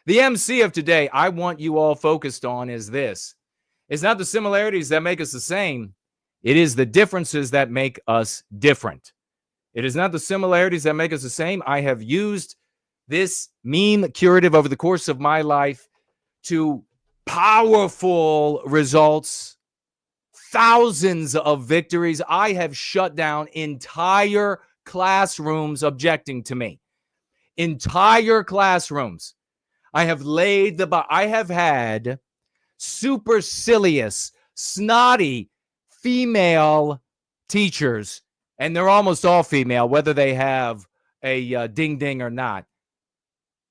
The MC of today, I want you all focused on is this. It's not the similarities that make us the same. It is the differences that make us different. It is not the similarities that make us the same. I have used this meme curative over the course of my life to powerful results, thousands of victories. I have shut down entire classrooms objecting to me. Entire classrooms. I have had supercilious, snotty female teachers, and they're almost all female, whether they have a ding ding or not.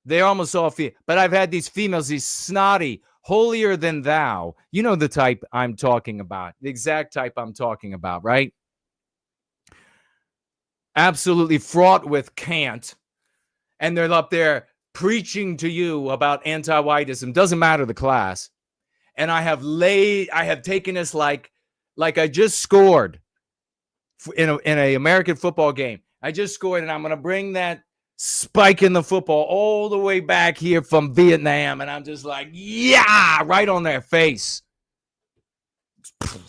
They're almost all female. But I've had these females, these snotty, holier than thou. You know the type I'm talking about, the exact type I'm talking about, right? Absolutely fraught with cant. And they're up there preaching to you about anti-whiteism. Doesn't matter the class. And I have taken this like I just scored in a American football game. I just scored, and I'm going to bring that spike in the football all the way back here from Vietnam. And I'm just like, yeah, right on their face.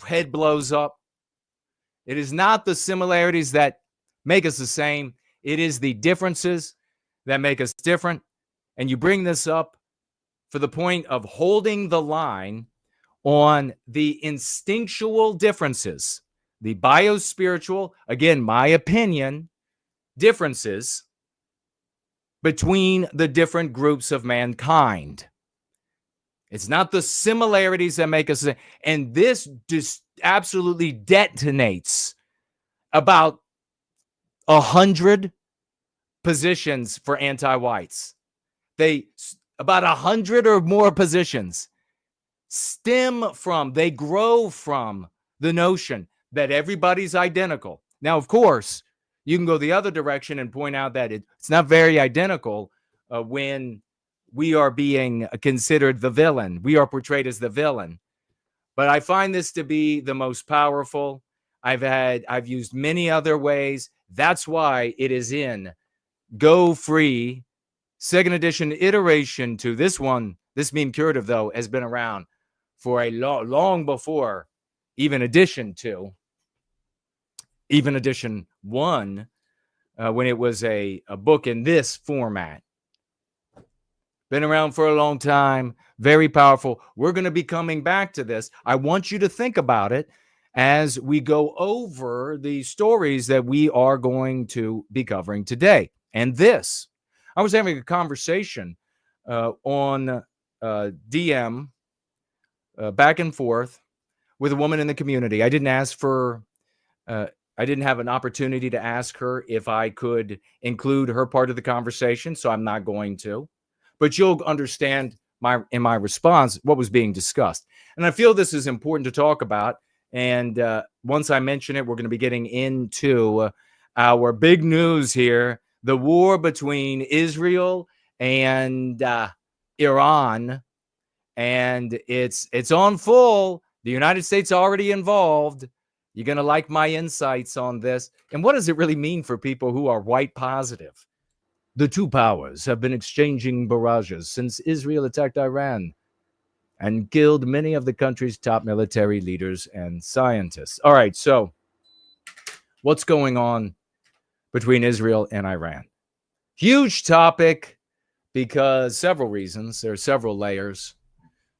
Head blows up. It is not the similarities that make us the same. It is the differences that make us different. And you bring this up for the point of holding the line on the instinctual differences, the biospiritual, again, my opinion, differences between the different groups of mankind. It's not the similarities that make us, and this just absolutely detonates about 100 positions for anti-whites. About 100 or more positions they grow from the notion that everybody's identical. Now, of course, you can go the other direction and point out that it's not very identical when we are being considered the villain. We are portrayed as the villain. But I find this to be the most powerful. I've used many other ways. That's why it is in Go Free, second edition iteration to this one. This meme curative, though, has been around for a long before even edition 1, when it was a book in this format. Been around for a long time, very powerful. We're going to be coming back to this. I want you to think about it as we go over the stories that we are going to be covering today. And this, I was having a conversation on DM back and forth with a woman in the community. I didn't have an opportunity to ask her if I could include her part of the conversation, so I'm not going to. But you'll understand in my response what was being discussed. And I feel this is important to talk about. And once I mention it, we're going to be getting into our big news here, the war between Israel and Iran. And it's on full. The United States already involved. You're going to like my insights on this. And what does it really mean for people who are white positive? The two powers have been exchanging barrages since Israel attacked Iran and killed many of the country's top military leaders and scientists. All right, so what's going on between Israel and Iran? Huge topic because several reasons. There are several layers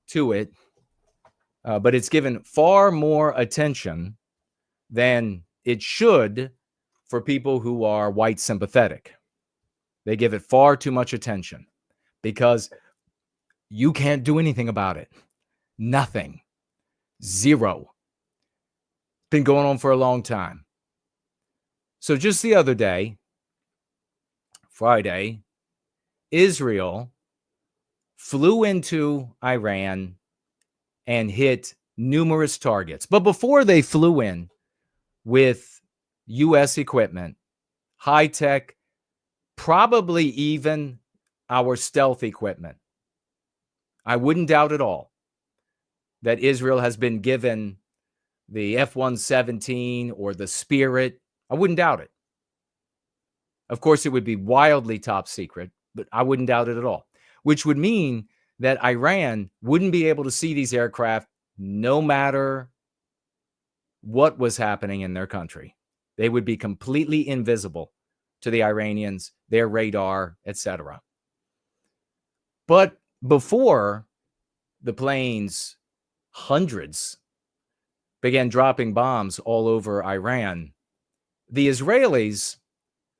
to it, but it's given far more attention than it should for people who are white sympathetic. They give it far too much attention because you can't do anything about it. Nothing. Zero. Been going on for a long time. So just the other day, Friday, Israel flew into Iran and hit numerous targets. But before they flew in with U.S. equipment, high-tech, probably even our stealth equipment, I wouldn't doubt at all that Israel has been given the F-117 or the Spirit. I wouldn't doubt it. Of course, it would be wildly top secret, but I wouldn't doubt it at all. which would mean that Iran wouldn't be able to see these aircraft no matter what was happening in their country. They would be completely invisible to the Iranians, their radar, etc. But before the planes, hundreds, began dropping bombs all over Iran, the Israelis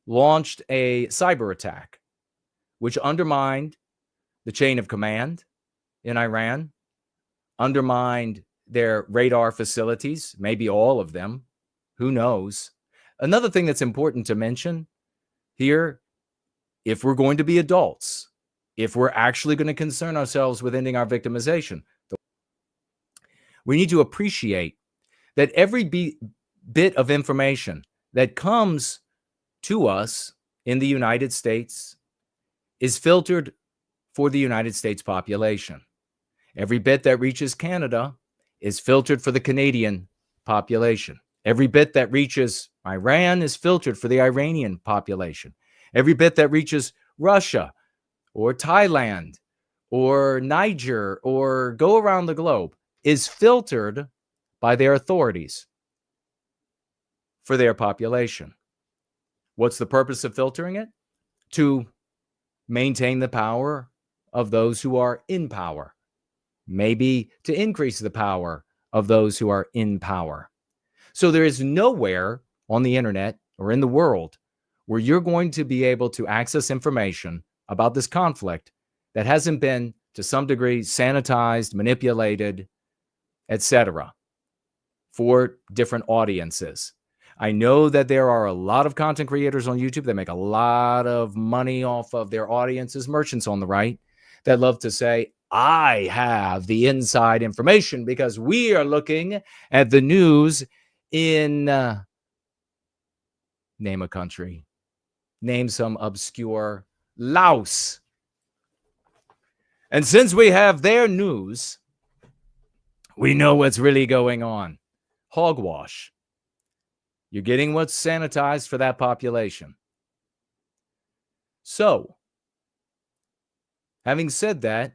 launched a cyber attack, which undermined the chain of command in Iran, undermined their radar facilities, maybe all of them. Who knows? Another thing that's important to mention here, if we're going to be adults, if we're actually going to concern ourselves with ending our victimization, we need to appreciate that every bit of information that comes to us in the United States is filtered for the United States population. Every bit that reaches Canada is filtered for the Canadian population. Every bit that reaches Iran is filtered for the Iranian population. Every bit that reaches Russia or Thailand or Niger or go around the globe is filtered by their authorities for their population. What's the purpose of filtering it? To maintain the power of those who are in power. Maybe to increase the power of those who are in power. So there is nowhere on the internet or in the world where you're going to be able to access information about this conflict that hasn't been, to some degree, sanitized, manipulated, etc., for different audiences. I know that there are a lot of content creators on YouTube that make a lot of money off of their audiences, merchants on the right, that love to say, I have the inside information because we are looking at the news in, name a country, name some obscure Laos. And since we have their news, we know what's really going on. Hogwash. You're getting what's sanitized for that population. So, having said that,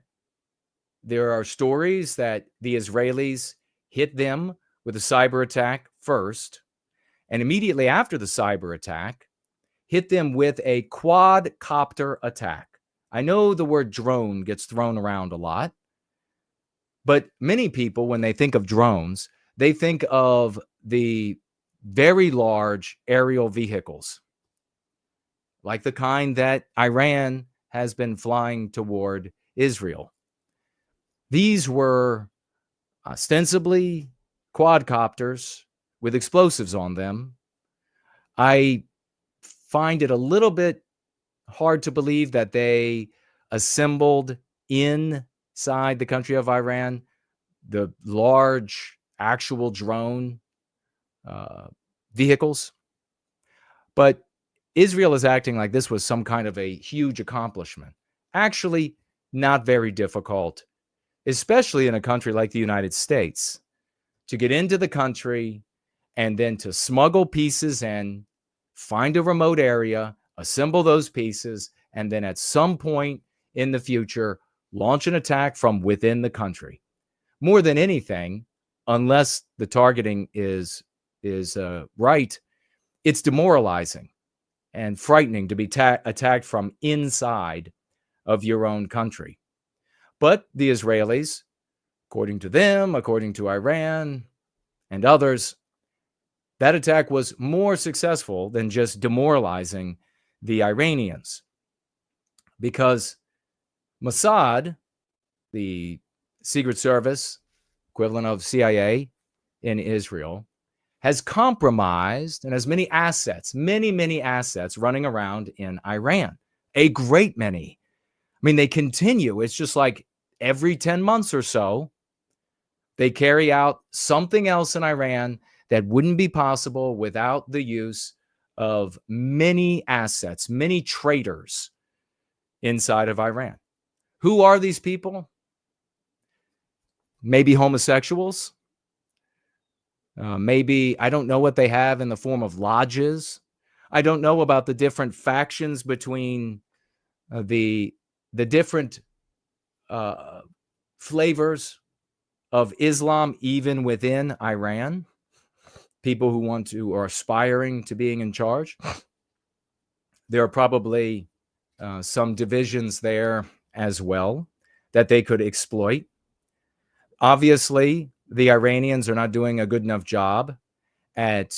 there are stories that the Israelis hit them with a cyber attack first, and immediately after the cyber attack, hit them with a quadcopter attack. I know the word drone gets thrown around a lot, but many people, when they think of drones, they think of the very large aerial vehicles, like the kind that Iran has been flying toward Israel. These were ostensibly quadcopters with explosives on them. I find it a little bit hard to believe that they assembled inside the country of Iran the large actual drone vehicles. But Israel is acting like this was some kind of a huge accomplishment. Actually, not very difficult, especially in a country like the United States, to get into the country and then to smuggle pieces in, find a remote area, assemble those pieces, and then at some point in the future, launch an attack from within the country. More than anything, unless the targeting is right, it's demoralizing and frightening to be attacked from inside of your own country. But the Israelis, according to them, according to Iran and others, that attack was more successful than just demoralizing the Iranians, because Mossad, the Secret Service, equivalent of CIA in Israel, has compromised and has many assets, many assets running around in Iran. A great many. I mean, they continue. It's just like every 10 months or so, they carry out something else in Iran that wouldn't be possible without the use of many assets, many traitors inside of Iran. Who are these people? Maybe homosexuals. Maybe, I don't know what they have in the form of lodges. I don't know about the different factions between the different flavors of Islam, even within Iran. People who want to or aspiring to being in charge. There are probably some divisions there as well that they could exploit. Obviously, the Iranians are not doing a good enough job at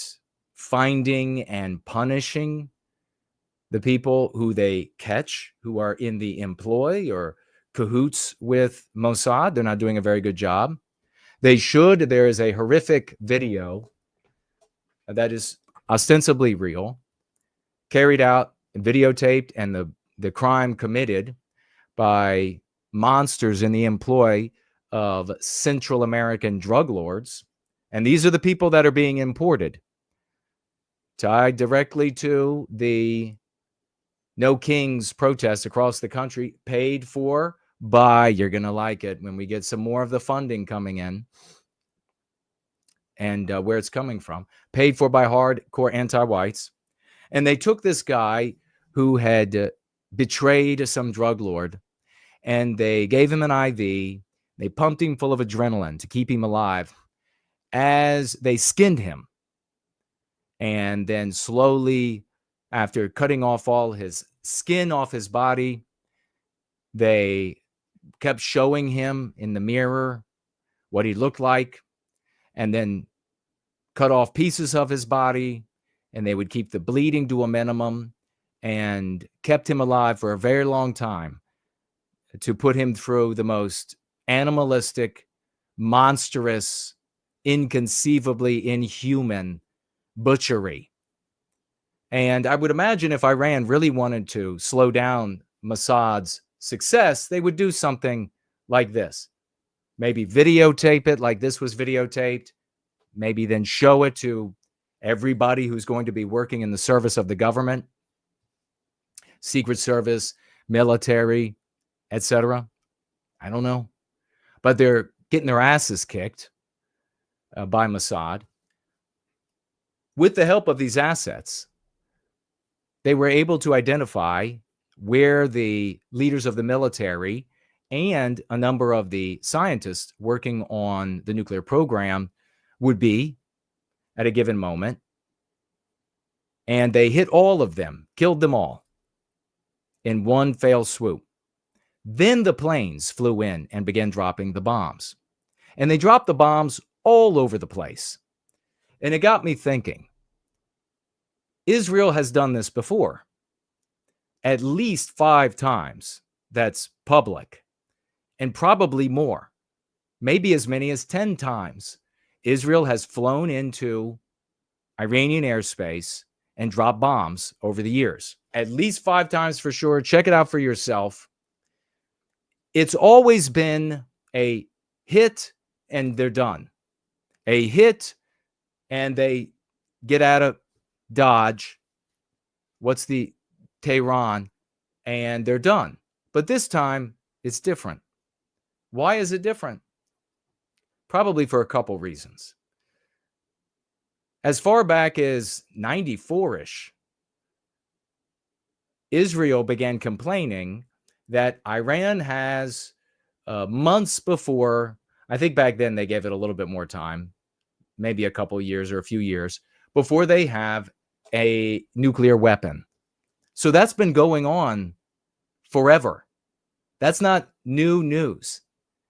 finding and punishing the people who they catch who are in the employ or cahoots with Mossad. They're not doing a very good job. They should. There is a horrific video that is ostensibly real, carried out, videotaped, and the crime committed by monsters in the employ of Central American drug lords. And these are the people that are being imported, tied directly to the No Kings protests across the country, paid for by, you're going to like it when we get some more of the funding coming in and where it's coming from, paid for by hardcore anti-whites. And they took this guy who had betrayed some drug lord, and they gave him an IV. They pumped him full of adrenaline to keep him alive as they skinned him. And then slowly, after cutting off all his skin off his body, they kept showing him in the mirror what he looked like, and then cut off pieces of his body, and they would keep the bleeding to a minimum and kept him alive for a very long time to put him through the most animalistic, monstrous, inconceivably inhuman butchery. And I would imagine if Iran really wanted to slow down Mossad's success, they would do something like this. Maybe videotape it like this was videotaped. Maybe then show it to everybody who's going to be working in the service of the government, Secret Service, military, etc. I don't know. But they're getting their asses kicked by Mossad. With the help of these assets, they were able to identify where the leaders of the military and a number of the scientists working on the nuclear program would be at a given moment. And they hit all of them, killed them all in one fell swoop. Then the planes flew in and began dropping the bombs. And they dropped the bombs all over the place. And it got me thinking, Israel has done this before, at least 5 times. That's public, and probably more, maybe as many as 10 times. Israel has flown into Iranian airspace and dropped bombs over the years, at least 5 times for sure. Check it out for yourself. It's always been a hit and they're done. A hit and they get out of Dodge. What's the Tehran? And they're done. But this time it's different. Why is it different? Probably for a couple reasons. As far back as 94-ish, Israel began complaining that Iran has months before, I think back then they gave it a little bit more time, maybe a couple years or a few years, before they have a nuclear weapon. So that's been going on forever. That's not new news.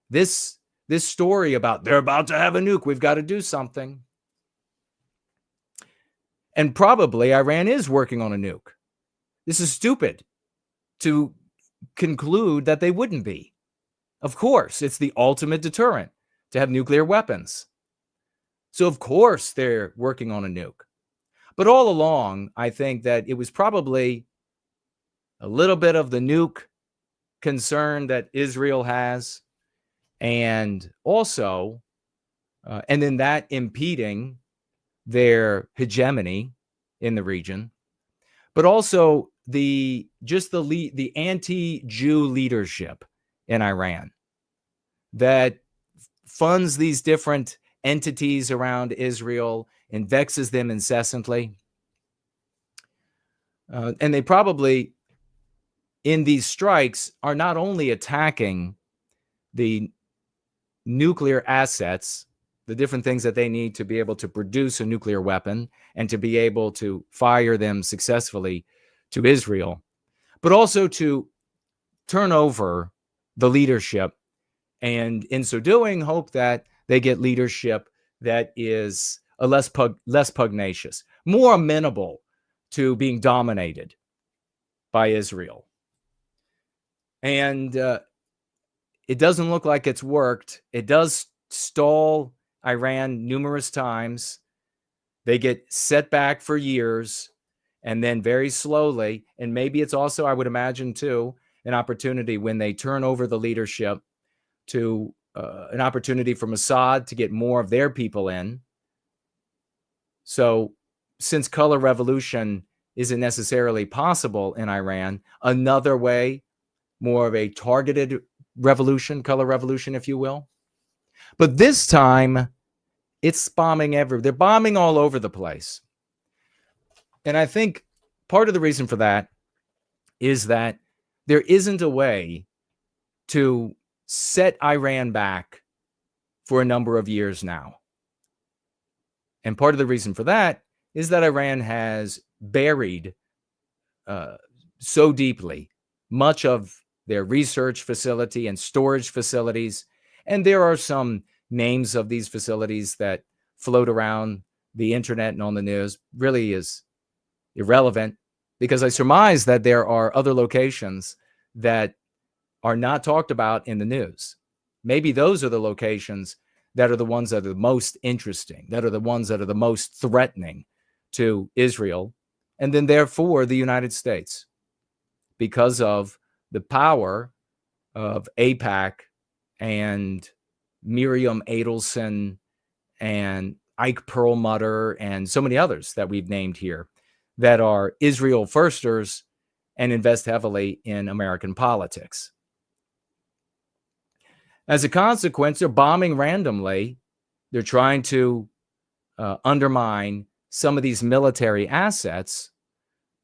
This story about they're about to have a nuke, we've got to do something. And probably Iran is working on a nuke. This is stupid to conclude that they wouldn't be. Of course, it's the ultimate deterrent to have nuclear weapons. So of course they're working on a nuke. But all along, I think that it was probably a little bit of the nuke concern that Israel has, and also, and then that impeding their hegemony in the region, but also the anti-Jew leadership in Iran that funds these different entities around Israel and vexes them incessantly. And they probably, in these strikes, are not only attacking the nuclear assets, the different things that they need to be able to produce a nuclear weapon and to be able to fire them successfully to Israel, but also to turn over the leadership, and in so doing, hope that they get leadership that is a less pugnacious, more amenable to being dominated by Israel. And it doesn't look like it's worked. It does stall Iran numerous times. They get set back for years, and then very slowly, and maybe it's also, I would imagine too, an opportunity when they turn over the leadership to an opportunity for Mossad to get more of their people in. So since color revolution isn't necessarily possible in Iran, another way, more of a targeted revolution, color revolution, if you will. But this time, it's bombing everywhere. They're bombing all over the place. And I think part of the reason for that is that there isn't a way to set Iran back for a number of years now. And part of the reason for that is that Iran has buried so deeply much of their research facility and storage facilities. And there are some names of these facilities that float around the internet and on the news. Really is irrelevant, because I surmise that there are other locations that are not talked about in the news. Maybe those are the locations that are the ones that are the most interesting, that are the ones that are the most threatening to Israel, and then therefore the United States, because of the power of AIPAC and Miriam Adelson and Ike Perlmutter and so many others that we've named here that are Israel firsters and invest heavily in American politics. As a consequence, they're bombing randomly. They're trying to undermine some of these military assets,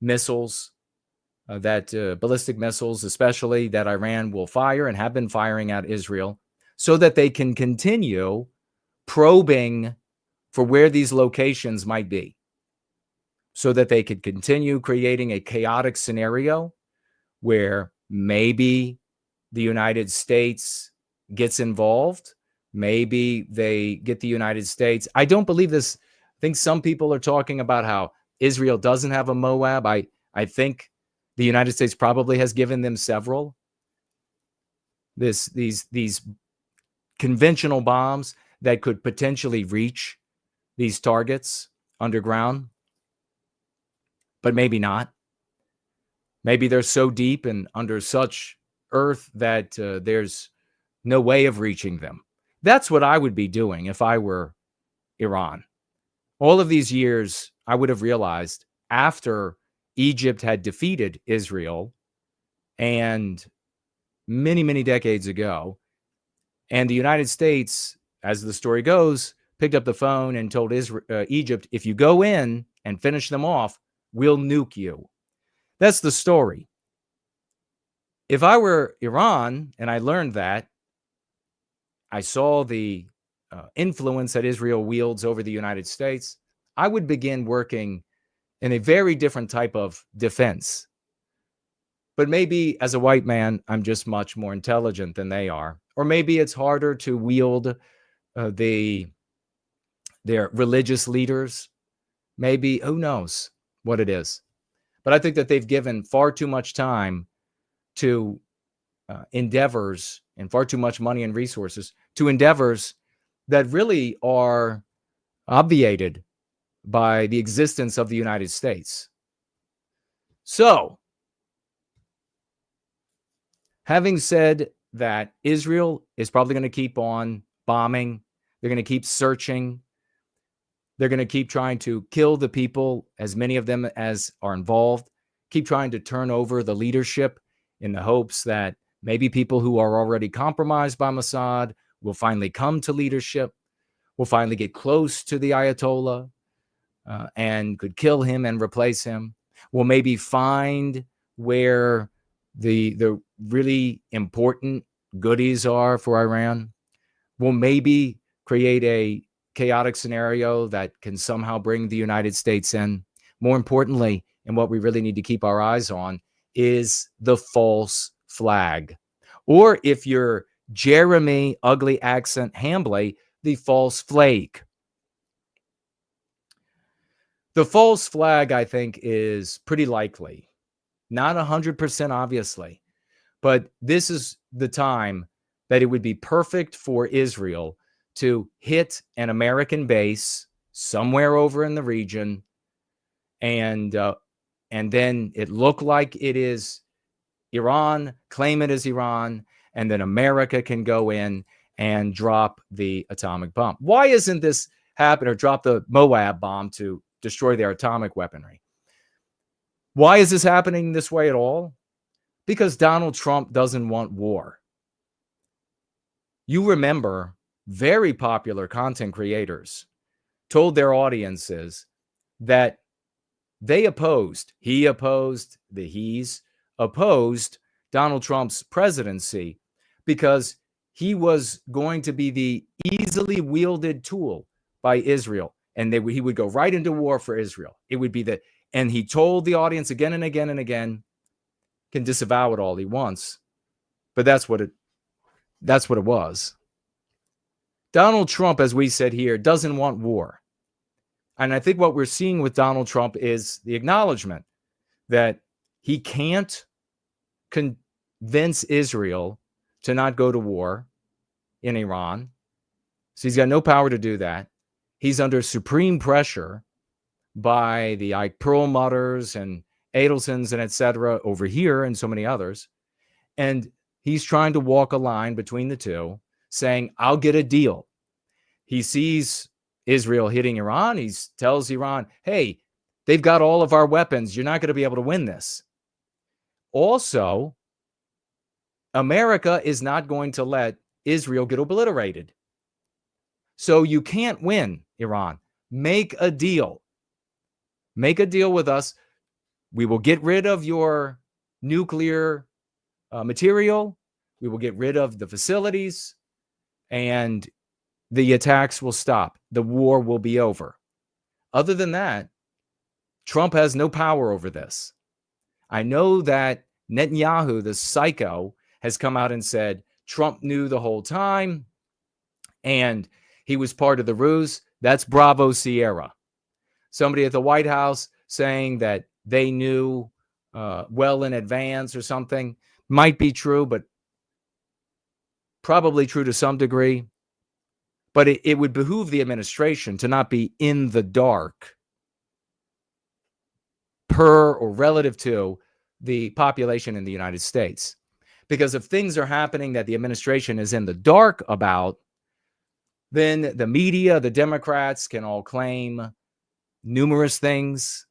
missiles, ballistic missiles, especially, that Iran will fire and have been firing at Israel, so that they can continue probing for where these locations might be, so that they could continue creating a chaotic scenario where maybe the United States gets involved. Maybe they get the United States. I don't believe this. I think some people are talking about how Israel doesn't have a Moab. I think the United States probably has given them several. These conventional bombs that could potentially reach these targets underground, but maybe not. Maybe they're so deep and under such earth that there's no way of reaching them. That's what I would be doing if I were Iran. All of these years, I would have realized, after Egypt had defeated Israel, and many, many decades ago, and the United States, as the story goes, picked up the phone and told Egypt, if you go in and finish them off, we'll nuke you. That's the story. If I were Iran and I learned that, I saw the influence that Israel wields over the United States, I would begin working in a very different type of defense. But maybe as a white man, I'm just much more intelligent than they are. Or maybe it's harder to wield their religious leaders. Maybe, who knows what it is. But I think that they've given far too much time to endeavors, and far too much money and resources to endeavors that really are obviated by the existence of the United States. So, having said that, Israel is probably going to keep on bombing. They're going to keep searching. They're going to keep trying to kill the people, as many of them as are involved, keep trying to turn over the leadership in the hopes that maybe people who are already compromised by Mossad will finally come to leadership, will finally get close to the Ayatollah and could kill him and replace him, will maybe find where the really important goodies are for Iran. We'll maybe create a chaotic scenario that can somehow bring the United States in. More importantly, and what we really need to keep our eyes on is the false flag. Or if you're Jeremy Ugly Accent Hambley, the false flag. The false flag, I think, is pretty likely. Not 100%, obviously, but this is the time that it would be perfect for Israel to hit an American base somewhere over in the region, and then it look like it is Iran, claim it as Iran, and then America can go in and drop the atomic bomb. Why isn't this happen, or drop the Moab bomb to destroy their atomic weaponry? Why is this happening this way at all? Because Donald Trump doesn't want war. You remember very popular content creators told their audiences that he opposed Donald Trump's presidency because he was going to be the easily wielded tool by Israel. And he would go right into war for Israel. It would be and he told the audience again and again and again, can disavow it all he wants, but that's what it was. Donald Trump, as we said here, doesn't want war. And I think what we're seeing with Donald Trump is the acknowledgement that he can't convince Israel to not go to war in Iran. So he's got no power to do that. He's under supreme pressure by the Ike Perlmutters and Adelsons and et cetera over here and so many others. And he's trying to walk a line between the two, saying, I'll get a deal. He sees Israel hitting Iran. He tells Iran, hey, they've got all of our weapons. You're not going to be able to win this. Also, America is not going to let Israel get obliterated. So you can't win, Iran. Make a deal. Make a deal with us. We will get rid of your nuclear material. We will get rid of the facilities, and the attacks will stop. The war will be over. Other than that, Trump has no power over this. I know that Netanyahu, the psycho, has come out and said Trump knew the whole time and he was part of the ruse. That's Bravo Sierra. Somebody at the White House saying that they knew well in advance or something might be true, but probably true to some degree. But it would behoove the administration to not be in the dark per or relative to the population in the United States. Because if things are happening that the administration is in the dark about, then the media, the Democrats can all claim numerous things: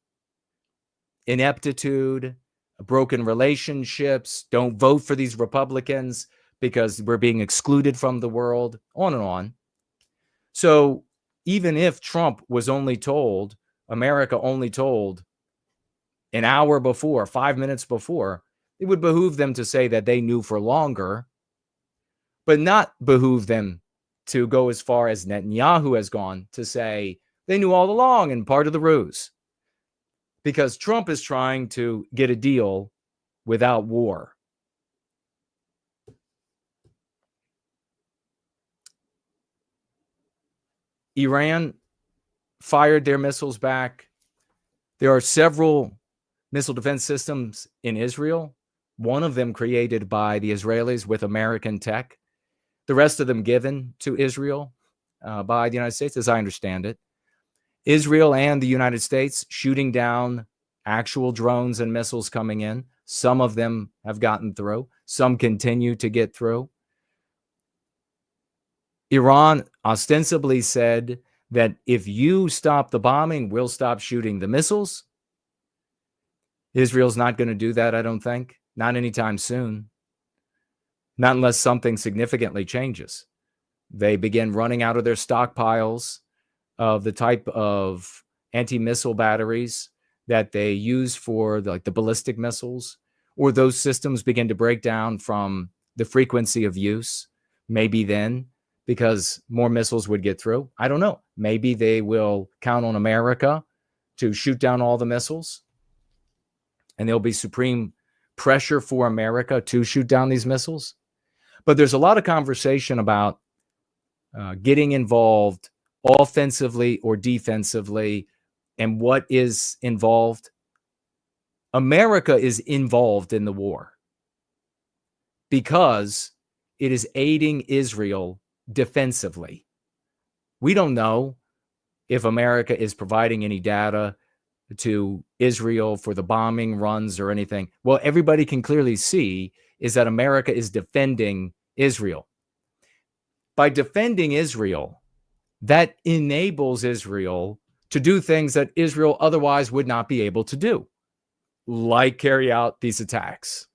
ineptitude, broken relationships, don't vote for these Republicans because we're being excluded from the world, on and on. So even if Trump was only told, America only told an hour before, 5 minutes before, it would behoove them to say that they knew for longer, but not behoove them to go as far as Netanyahu has gone to say they knew all along and part of the ruse. Because Trump is trying to get a deal without war. Iran fired their missiles back. There are several missile defense systems in Israel, one of them created by the Israelis with American tech, the rest of them given to Israel by the United States, as I understand it. Israel and the United States shooting down actual drones and missiles coming in. Some of them have gotten through. Some continue to get through. Iran ostensibly said that if you stop the bombing, we'll stop shooting the missiles. Israel's not going to do that, I don't think. Not anytime soon. Not unless something significantly changes. They begin running out of their stockpiles of the type of anti-missile batteries that they use for the ballistic missiles, or those systems begin to break down from the frequency of use. Maybe then, because more missiles would get through. I don't know. Maybe they will count on America to shoot down all the missiles, and there'll be supreme pressure for America to shoot down these missiles. But there's a lot of conversation about getting involved offensively or defensively, and what is involved. America is involved in the war because it is aiding Israel defensively. We don't know if America is providing any data to Israel for the bombing runs or anything. Well, everybody can clearly see is that America is defending Israel. By defending Israel, that enables Israel to do things that Israel otherwise would not be able to do, like carry out these attacks.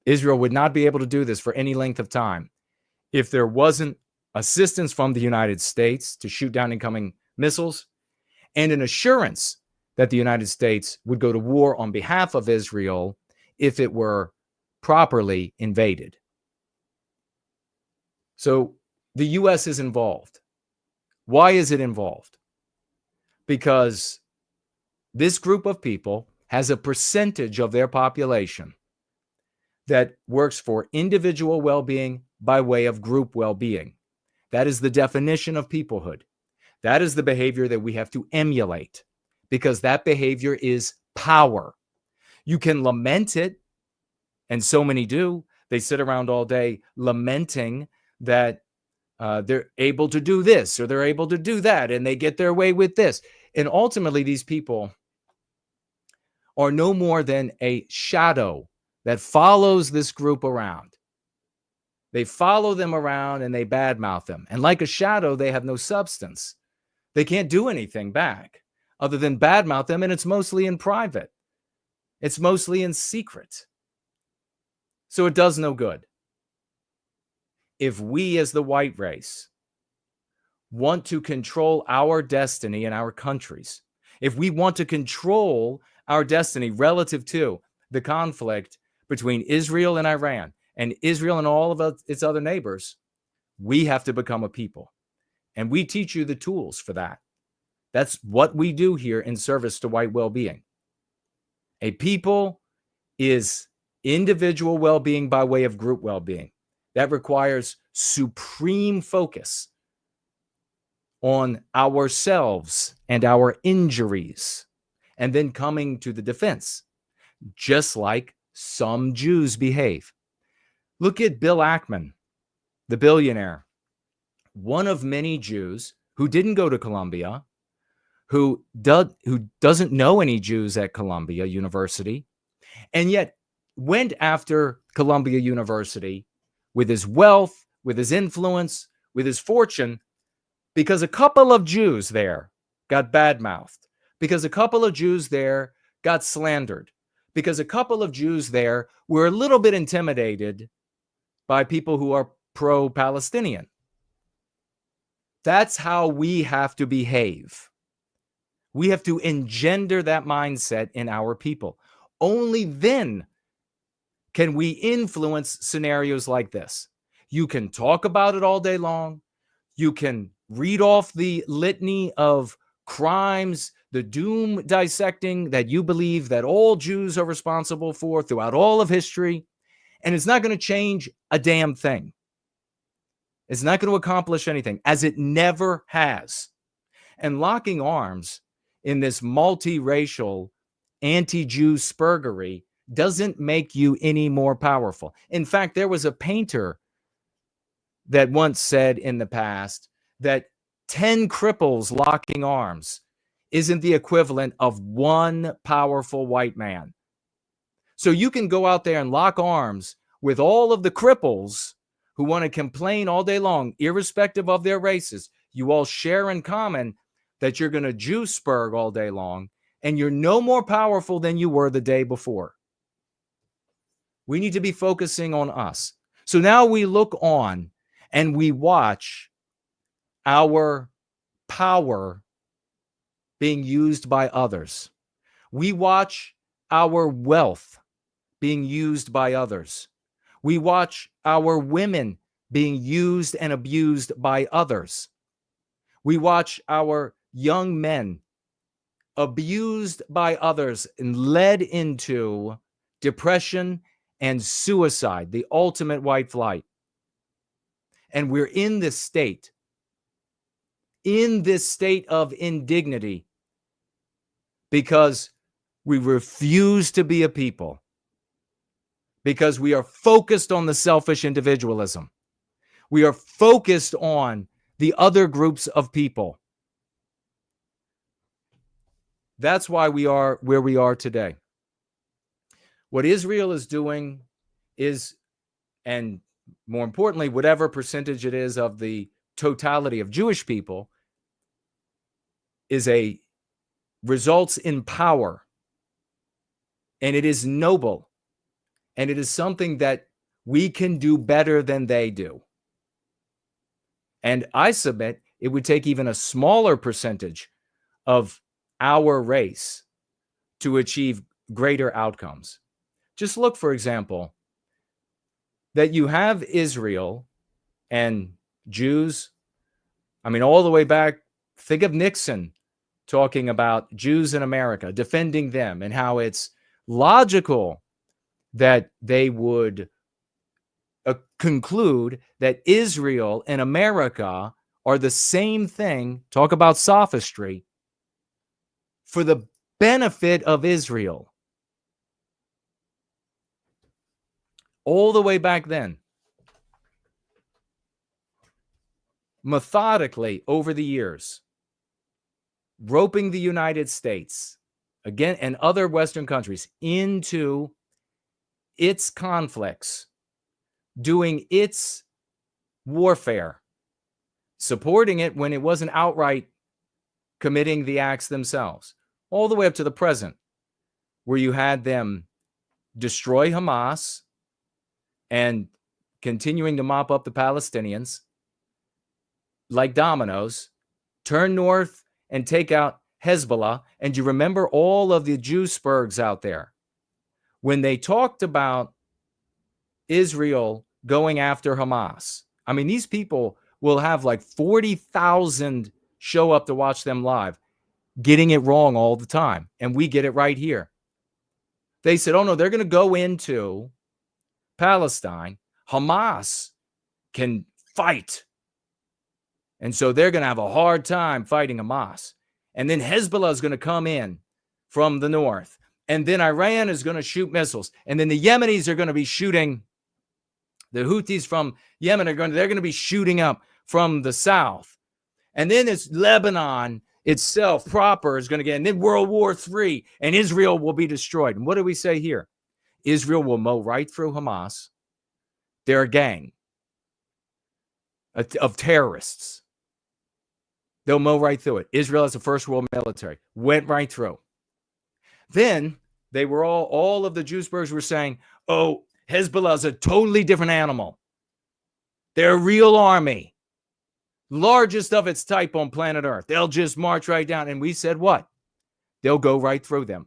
Israel would not be able to do this for any length of time if there wasn't assistance from the United States to shoot down incoming missiles and an assurance that the United States would go to war on behalf of Israel if it were properly invaded. So the U.S. is involved. Why is it involved? Because this group of people has a percentage of their population that works for individual well-being by way of group well-being. That is the definition of peoplehood. That is the behavior that we have to emulate, because that behavior is power. You can lament it, and so many do. They sit around all day lamenting that they're able to do this or they're able to do that, and they get their way with this. And ultimately, these people are no more than a shadow that follows this group around. They follow them around and they badmouth them. And like a shadow, they have no substance. They can't do anything back other than badmouth them, and it's mostly in private. It's mostly in secret. So it does no good. If we as the white race want to control our destiny in our countries, if we want to control our destiny relative to the conflict between Israel and Iran and Israel and all of its other neighbors, we have to become a people. And we teach you the tools for that. That's what we do here in service to white well-being. A people is individual well-being by way of group well-being. That requires supreme focus on ourselves and our injuries, and then coming to the defense, just like some Jews behave. Look at Bill Ackman, the billionaire, one of many Jews who didn't go to Columbia, who doesn't know any Jews at Columbia University, and yet went after Columbia University with his wealth, with his influence, with his fortune, because a couple of Jews there got badmouthed, because a couple of Jews there got slandered, because a couple of Jews there were a little bit intimidated by people who are pro-Palestinian. That's how we have to behave. We have to engender that mindset in our people. Only then can we influence scenarios like this. You can talk about it all day long. You can read off the litany of crimes, the doom dissecting that you believe that all Jews are responsible for throughout all of history, and it's not going to change a damn thing. It's not going to accomplish anything, as it never has. And locking arms in this multiracial anti-Jew spurgery doesn't make you any more powerful. In fact, there was a painter that once said in the past that 10 cripples locking arms isn't the equivalent of one powerful white man. So you can go out there and lock arms with all of the cripples who want to complain all day long, irrespective of their races. You all share in common that you're going to Jew spurg all day long, and you're no more powerful than you were the day before. We need to be focusing on us. So now we look on and we watch our power being used by others. We watch our wealth being used by others. We watch our women being used and abused by others. We watch our young men abused by others and led into depression and suicide, the ultimate white flight. And we're in this state of indignity because we refuse to be a people, because we are focused on the selfish individualism. We are focused on the other groups of people. That's why we are where we are today. What Israel is doing is, and more importantly, whatever percentage it is of the totality of Jewish people, results in power. And it is noble. And it is something that we can do better than they do. And I submit it would take even a smaller percentage of our race to achieve greater outcomes. Just look, for example, that you have Israel and Jews. I mean, all the way back, think of Nixon talking about Jews in America, defending them, and how it's logical that they would conclude that Israel and America are the same thing. Talk about sophistry. For the benefit of Israel. All the way back then. Methodically, over the years, roping the United States again and other Western countries into its conflicts, doing its warfare, supporting it when it wasn't outright committing the acts themselves, all the way up to the present, where you had them destroy Hamas and continuing to mop up the Palestinians like dominoes, turn north and take out Hezbollah. And you remember all of the Jewsburgs out there when they talked about Israel going after Hamas. I mean, these people will have like 40,000 show up to watch them live, getting it wrong all the time. And we get it right here. They said, oh no, they're going to go into Palestine. Hamas can fight. And so they're going to have a hard time fighting Hamas. And then Hezbollah is going to come in from the north. And then Iran is going to shoot missiles. And then the Yemenis are going to be shooting. The Houthis from Yemen they're going to be shooting up from the south. And then it's Lebanon itself proper is going to get, and then World War III, and Israel will be destroyed. And what do we say here? Israel will mow right through Hamas. They're a gang of terrorists. They'll mow right through it. Israel has a first world military. Went right through. Then they were all of the Jewsburgs were saying, oh, Hezbollah is a totally different animal. They're a real army. Largest of its type on planet Earth. They'll just march right down. And we said what? They'll go right through them.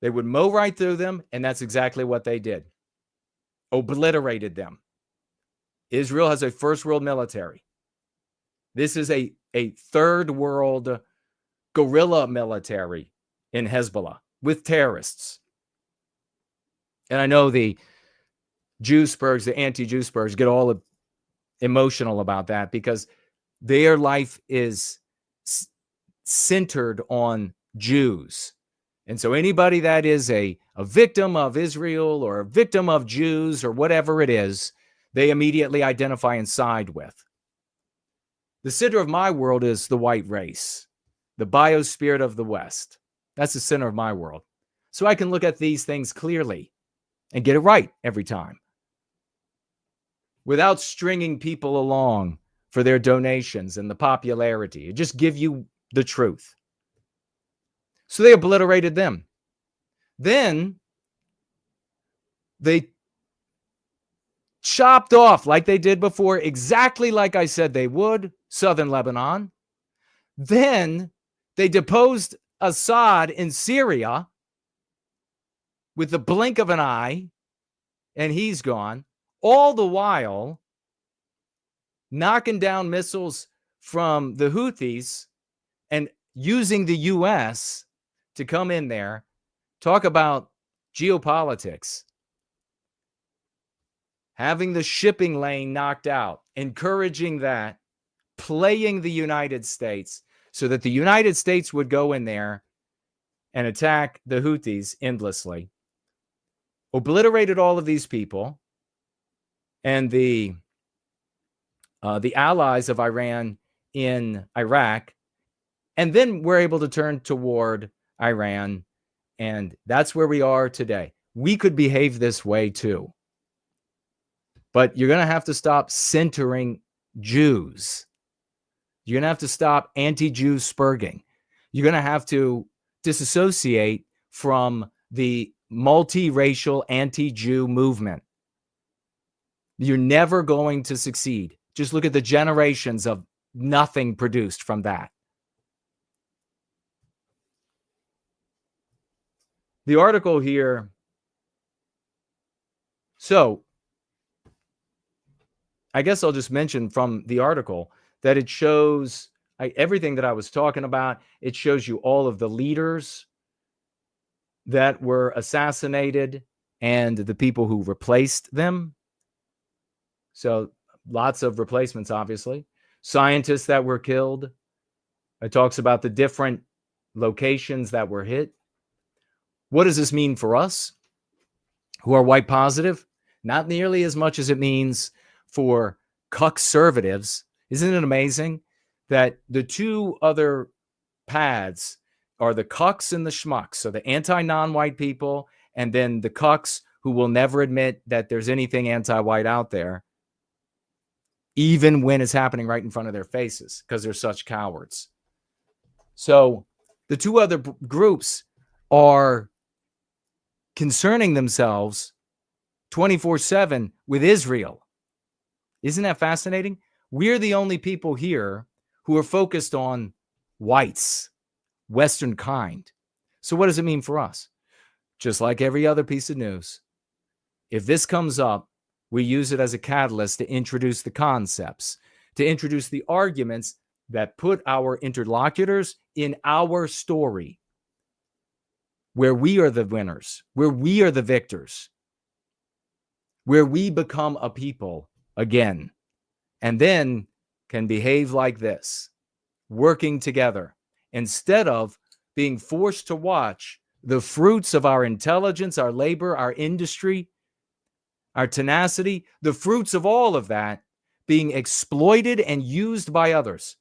They would mow right through them, and that's exactly what they did. Obliterated them. Israel has a first world military. This is a third world guerrilla military in Hezbollah with terrorists. And I know the Jewsburgs, the anti-Jewsburgs, get all emotional about that because their life is centered on Jews. And so anybody that is a victim of Israel or a victim of Jews or whatever it is, they immediately identify and side with. The center of my world is the white race, the biospirit of the West. That's the center of my world. So I can look at these things clearly and get it right every time without stringing people along for their donations and the popularity. Just give you the truth. So they obliterated them. Then they chopped off, like they did before, exactly like I said they would, southern Lebanon. Then they deposed Assad in Syria with the blink of an eye. and he's gone. All the while, knocking down missiles from the Houthis and using the U.S. to come in there. Talk about geopolitics. Having the shipping lane knocked out, encouraging that, playing the United States so that the United States would go in there and attack the Houthis endlessly, obliterated all of these people, and the allies of Iran in Iraq, and then we're able to turn toward Iran, and that's where we are today. We could behave this way too. But you're going to have to stop centering Jews. You're going to have to stop anti-Jew spurging. You're going to have to disassociate from the multiracial anti-Jew movement. You're never going to succeed. Just look at the generations of nothing produced from that. The article here. So, I guess I'll just mention from the article that it shows everything that I was talking about. It shows you all of the leaders that were assassinated and the people who replaced them. So lots of replacements, obviously. Scientists that were killed. It talks about the different locations that were hit. What does this mean for us who are white positive? Not nearly as much as it means for conservatives. Isn't it amazing that the two other paths are the cucks and the schmucks? So the anti-non-white people, and then the cucks who will never admit that there's anything anti-white out there, even when it's happening right in front of their faces, because they're such cowards. So the two other groups are concerning themselves 24/7 with Israel. Isn't that fascinating? We're the only people here who are focused on whites, Western kind. So what does it mean for us? Just like every other piece of news, if this comes up, we use it as a catalyst to introduce the concepts, to introduce the arguments that put our interlocutors in our story, where we are the winners, where we are the victors, where we become a people again, and then can behave like this, working together, instead of being forced to watch the fruits of our intelligence, our labor, our industry, our tenacity, the fruits of all of that being exploited and used by others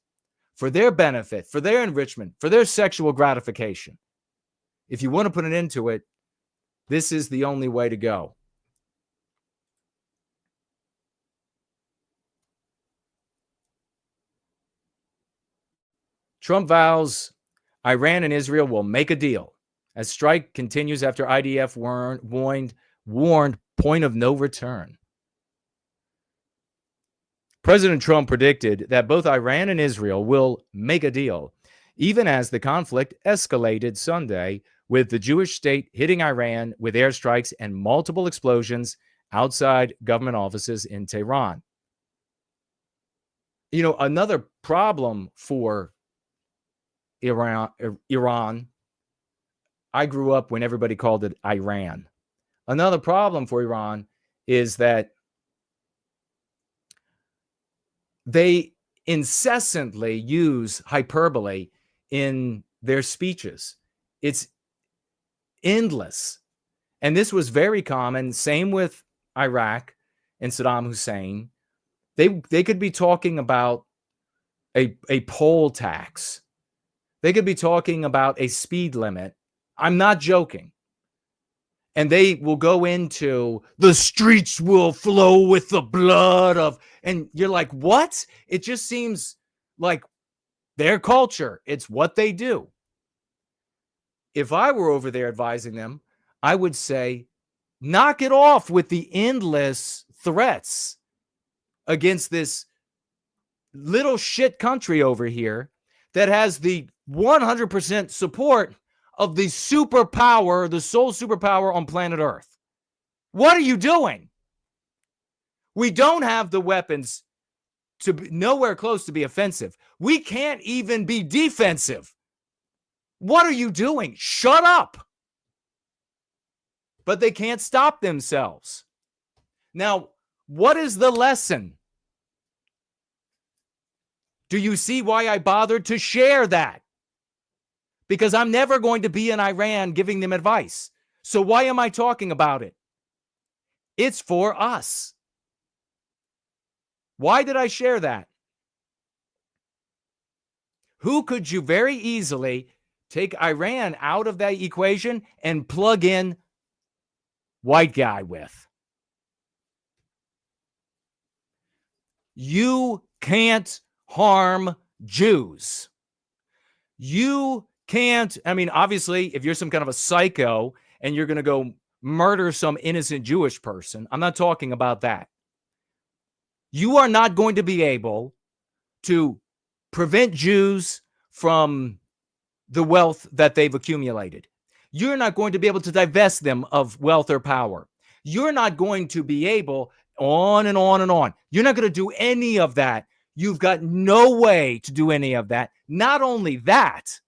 for their benefit, for their enrichment, for their sexual gratification. If you want to put an end to it, this is the only way to go. Trump vows Iran and Israel will make a deal as strike continues after IDF warned point of no return. President Trump predicted that both Iran and Israel will make a deal, even as the conflict escalated Sunday, with the Jewish state hitting Iran with airstrikes and multiple explosions outside government offices in Tehran. You know, another problem for Iran, I grew up when everybody called it Iran. Another problem for Iran is that they incessantly use hyperbole in their speeches. It's endless. And this was very common. Same with Iraq and Saddam Hussein. They could be talking about a poll tax. They could be talking about a speed limit. I'm not joking. And they will go into the streets will flow with the blood of, and you're like, what? It just seems like their culture. It's what they do. If I were over there advising them, I would say, knock it off with the endless threats against this little shit country over here that has the 100% support of the superpower, the sole superpower on planet Earth. What are you doing? We don't have the weapons to be nowhere close to be offensive. We can't even be defensive. What are you doing? Shut up. But they can't stop themselves. Now, what is the lesson? Do you see why I bothered to share that? Because I'm never going to be in Iran giving them advice. So why am I talking about it? It's for us. Why did I share that? Who could you very easily take Iran out of that equation and plug in white guy with? You can't harm Jews. You can't, I mean, obviously, if you're some kind of a psycho and you're going to go murder some innocent Jewish person, I'm not talking about that. You are not going to be able to prevent Jews from the wealth that they've accumulated. You're not going to be able to divest them of wealth or power. You're not going to be able, on and on and on. You're not going to do any of that. You've got no way to do any of that. Not only that,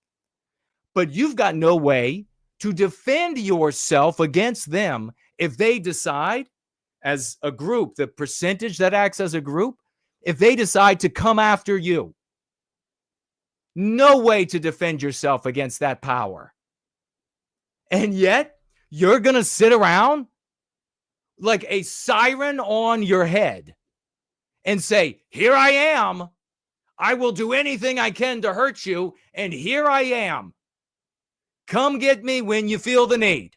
but you've got no way to defend yourself against them if they decide, as a group, the percentage that acts as a group, if they decide to come after you. No way to defend yourself against that power. And yet, you're going to sit around like a siren on your head and say, here I am. I will do anything I can to hurt you. And here I am. Come get me when you feel the need.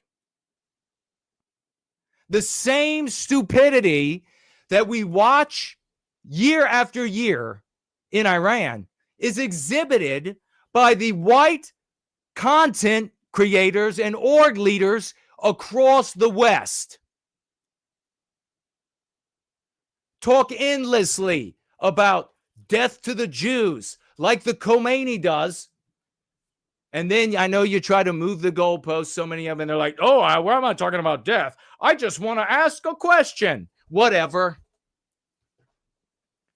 The same stupidity that we watch year after year in Iran is exhibited by the white content creators and org leaders across the West. Talk endlessly about death to the Jews, like the Khomeini does. And then I know you try to move the goalposts, so many of them, they're like, oh, why am I talking about death? I just want to ask a question. Whatever.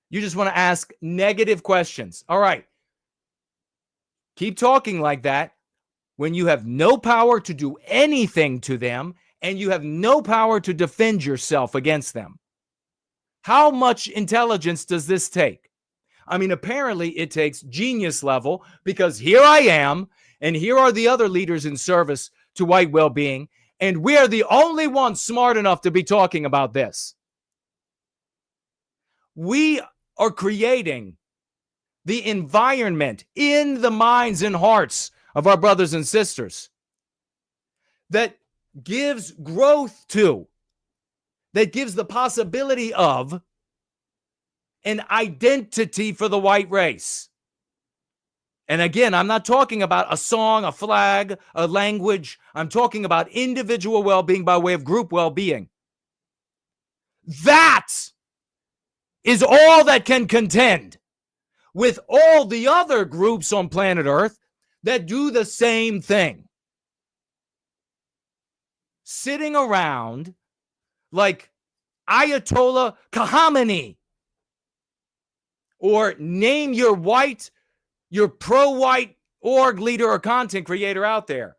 You just want to ask negative questions. All right. Keep talking like that when you have no power to do anything to them and you have no power to defend yourself against them. How much intelligence does this take? I mean, apparently it takes genius level, because here I am, and here are the other leaders in service to white well-being, and we're the only ones smart enough to be talking about this. We are creating the environment in the minds and hearts of our brothers and sisters that gives growth to, that gives the possibility of an identity for the white race. And again, I'm not talking about a song, a flag, a language. I'm talking about individual well-being by way of group well-being. That is all that can contend with all the other groups on planet Earth that do the same thing. Sitting around like Ayatollah Khamenei, or name your pro-white org leader or content creator out there,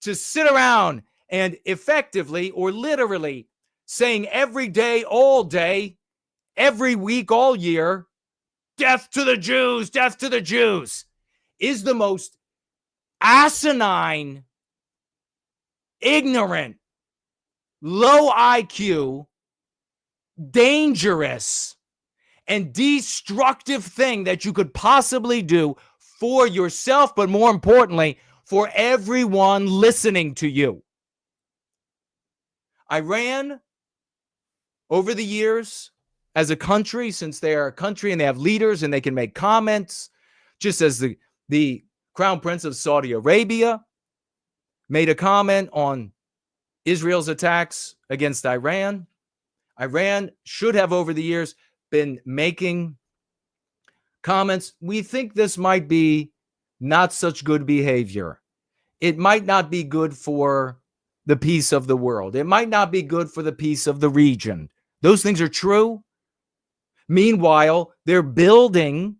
to sit around and effectively or literally saying every day, all day, every week, all year, death to the Jews, is the most asinine, ignorant, low IQ, dangerous, and destructive thing that you could possibly do for yourself, but more importantly, for everyone listening to you. Iran, over the years, as a country, since they are a country and they have leaders and they can make comments, just as the Crown Prince of Saudi Arabia made a comment on Israel's attacks against Iran. Iran should have, over the years, been making comments. We think this might be not such good behavior. It might not be good for the peace of the world. It might not be good for the peace of the region. Those things are true. Meanwhile, they're building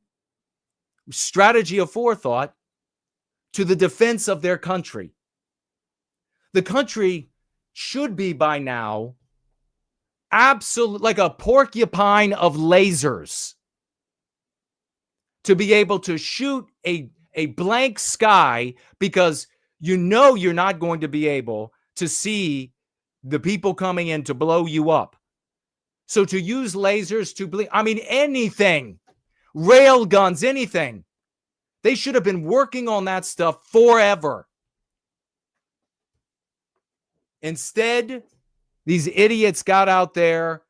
strategy of forethought to the defense of their country. The country should be by now absolute like a porcupine of lasers to be able to shoot a blank sky, because you know you're not going to be able to see the people coming in to blow you up. So to use lasers to anything, rail guns, anything. They should have been working on that stuff forever. Instead, these idiots got out there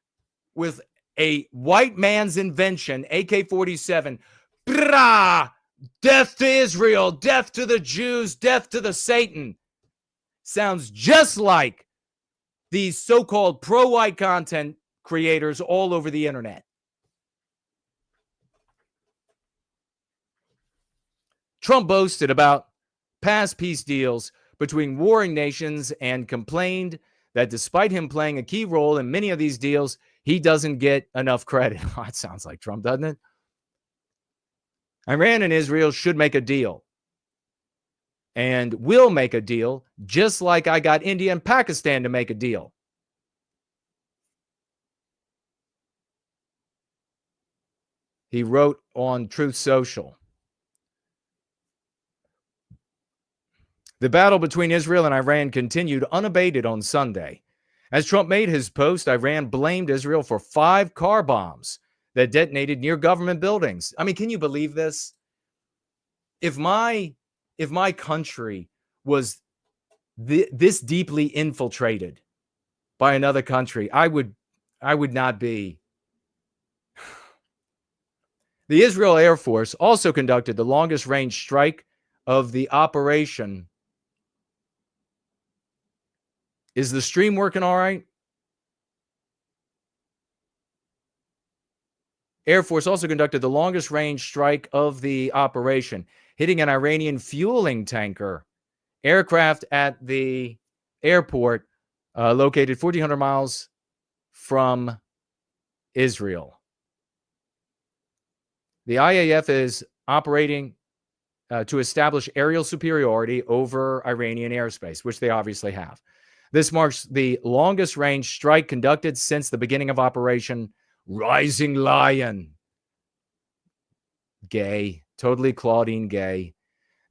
with a white man's invention, AK-47. Brah! Death to Israel, death to the Jews, death to the Satan. Sounds just like these so-called pro-white content creators all over the internet. Trump boasted about past peace deals between warring nations and complained that despite him playing a key role in many of these deals, he doesn't get enough credit. Oh, that sounds like Trump, doesn't it? Iran and Israel should make a deal and will make a deal, just like I got India and Pakistan to make a deal. He wrote on Truth Social. The battle between Israel and Iran continued unabated on Sunday. As Trump made his post, Iran blamed Israel for 5 car bombs that detonated near government buildings. I mean, can you believe this? If my country was this deeply infiltrated by another country, I would not be. The Israel Air Force also conducted the longest range strike of the operation. Is the stream working all right? Air Force also conducted the longest range strike of the operation, hitting an Iranian fueling tanker aircraft at the airport located 1,400 miles from Israel. The IAF is operating to establish aerial superiority over Iranian airspace, which they obviously have. This marks the longest range strike conducted since the beginning of Operation Rising Lion. Gay. Totally Claudine gay.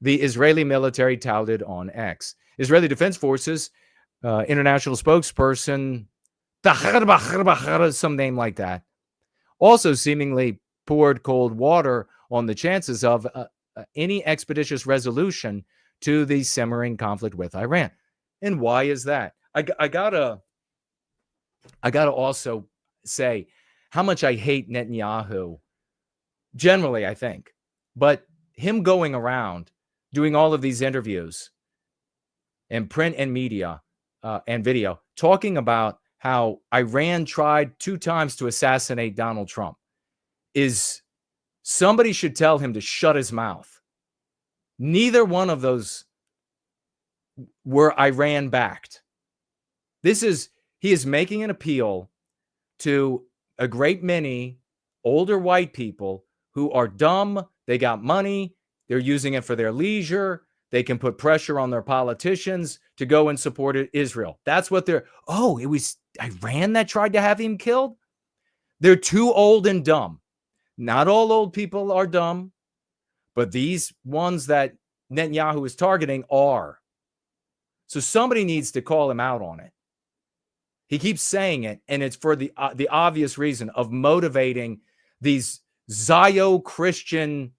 The Israeli military touted on X. Israeli Defense Forces international spokesperson, some name like that, also seemingly poured cold water on the chances of any expeditious resolution to the simmering conflict with Iran. And why is that? I gotta also say how much I hate Netanyahu generally, I think. But him going around doing all of these interviews in print and media and video, talking about how Iran tried 2 times to assassinate Donald Trump, is somebody should tell him to shut his mouth. Neither one of those were Iran backed. He is making an appeal to a great many older white people who are dumb. They got money. They're using it for their leisure. They can put pressure on their politicians to go and support Israel. That's what it was Iran that tried to have him killed? They're too old and dumb. Not all old people are dumb, but these ones that Netanyahu is targeting are. So somebody needs to call him out on it. He keeps saying it, and it's for the obvious reason of motivating these Zio-Christian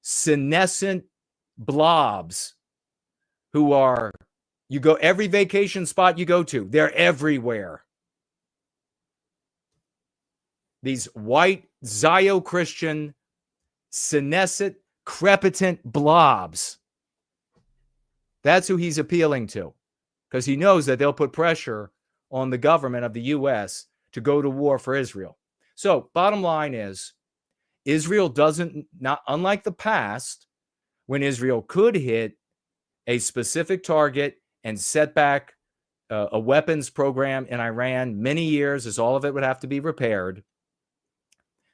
senescent blobs who are, you go every vacation spot you go to, they're everywhere. These white Zio-Christian senescent crepitant blobs. That's who he's appealing to, because he knows that they'll put pressure on the government of the U.S. to go to war for Israel. So bottom line is, Israel not unlike the past, when Israel could hit a specific target and set back a weapons program in Iran, many years, as all of it would have to be repaired.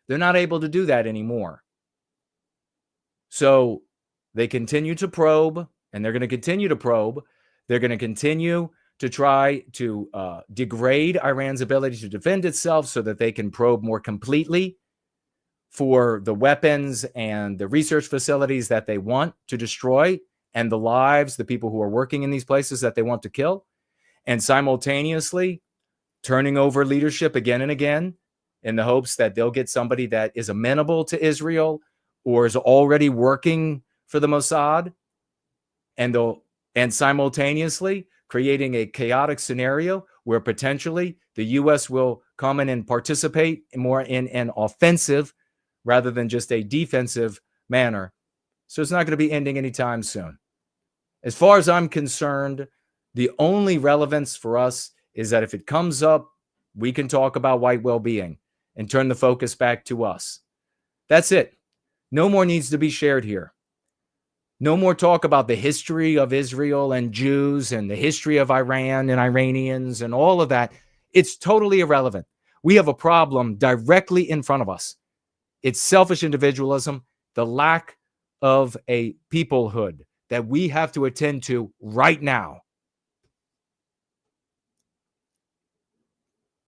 They're not able to do that anymore. So they continue to probe, and they're going to continue to probe. They're going to continue to try to degrade Iran's ability to defend itself so that they can probe more completely for the weapons and the research facilities that they want to destroy, and the lives, the people who are working in these places that they want to kill, and simultaneously turning over leadership again and again in the hopes that they'll get somebody that is amenable to Israel or is already working for the Mossad, and simultaneously creating a chaotic scenario where potentially the U.S. will come in and participate more in an offensive rather than just a defensive manner. So it's not going to be ending anytime soon. As far as I'm concerned, the only relevance for us is that if it comes up, we can talk about white well-being and turn the focus back to us. That's it. No more needs to be shared here. No more talk about the history of Israel and Jews and the history of Iran and Iranians and all of that. It's totally irrelevant. We have a problem directly in front of us. It's selfish individualism, the lack of a peoplehood that we have to attend to right now.